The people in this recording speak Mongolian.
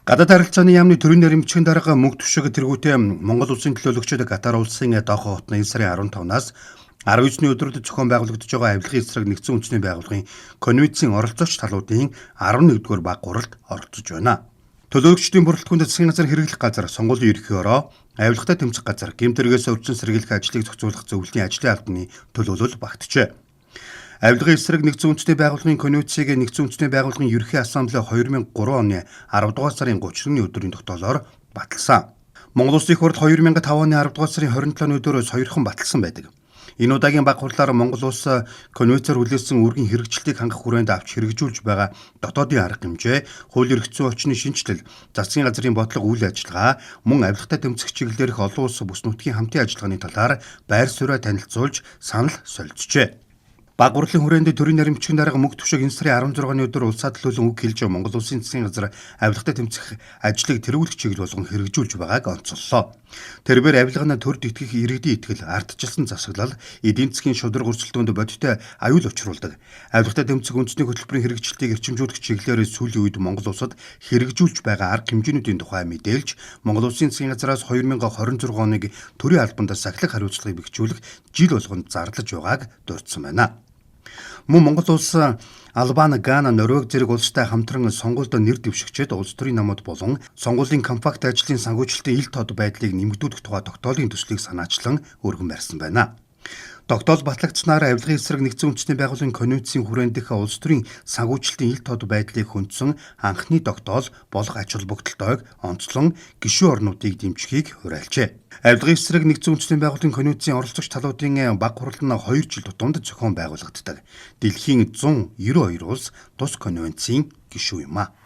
Гадаад харилцааны яамны төрийн нэрмжийн дарга мөнгө түвшиг тэргүүтээ Монгол улсын төлөөлөгчид Катар улсын Доха хотны энэ сарын 15-наас 19-ний өдрүүдэд зохион байгуулагдаж байгаа авилгын эсрэг нэгдсэн үндэсний байгууллагын конвенцийн оролцогч талуудын 11-р баг гуралд оролцож байна. Төлөөлөгчдийн бүрэлдэхүүн засгийн газар хэрэглэх газар, сонгуулийн ерөнхий ороо, авилгатай тэмцэх газар, гэмтэргээс өвчин сэргийлэх ажлыг зохицуулах зөвлөлийн ажлын албаны төлөөлөл багтжээ. Авилгын эсрэг нэгдсэн үндэсний байгууллагын конвенцийг нэгдсэн үндэсний байгууллагын ерөнхий ассамбле 2003 оны 10 дугаар сарын 30-ны өдрийн тогтоолоор баталсан. Монгол Улсын их хурд 2005 оны 10 дугаар сарын 27-ны өдрөөс хоёрхан баталсан байдаг. Энэ удаагийн баг хурлаар Монгол улс конвенцээр хүлээсэн үргийн хэрэгжилтийг хангах хүрээнд авч хэрэгжүүлж байгаа дотоодын арга хэмжээ, хууль эрх зүйн орчны шинжилэл, засгийн газрын бодлого үйл ажиллагаа, мөн авилгатай тэмцэх чиглэлээрх олон улс бүс нутгийн хамтын ажиллагааны талаар байр сууриа танилцуулж санал солилцжээ. Баг хурлын хүрээнд төрийн нэрмжийн дарга мөнгө түвшиг энэ сарын 16-ны өдөр улсаа төлөөлөн үг хэлж Монгол улсын засгийн газар авилгатай тэмцэх ажлыг тэргүүлэх чиглэл болгон хэрэгжүүлж байгааг онцоллоо. Тэрээр авилгын төрд итгэх иргэдийн итгэл, ардчилсан засаглал, эдийн засгийн шудраг өрсөлдөөнд бодиттой аюул учруулдаг. Авилгатай тэмцэх үндэсний хөтөлбөрийн хэрэгжилтийг эрчимжүүлэх чиглэлээр сүүлийн үед Монгол улсад хэрэгжүүлж байгаа арга хэмжээнүүдийн тухай мэдээлж, Монгол улсын засгийн газраас 2026 оныг төрийн албанд сахилах хариуцлагыг бэхжүүлэх жил болгонд зарлаж байгааг дурдсан байна. Мөн Монгол улс Албани, Гана, Норвеги зэрэг улстай хамтран сонгуульд нэр дэвшигчид улс төрийн намууд болон сонгуулийн компакт ажлын санхүүжилтийн ил тод байдлыг нэмэгдүүлэх тухай тогтоолын төслийг санаачлан өргөн барьсан байна. Тогтоол батлагдсанаар авилгын эсрэг нэгдсэн үндэсний байгууллагын конвенцийн хүрээндх улс төрийн санхүүжилтийн ил тод байдлыг хөндсөн анхны тогтоол болох ач холбогдолтойг онцлон гишүүн орнуудыг дэмжихийг хураалжээ. Авилгын эсрэг нэгдсэн үндэсний байгууллагын конвенцийн оролцогч талуудын баг хурал нь 2 жил тутамд зохион байгуулагддаг. Дэлхийн 192 улс тус конвенцийн гишүүн юм а.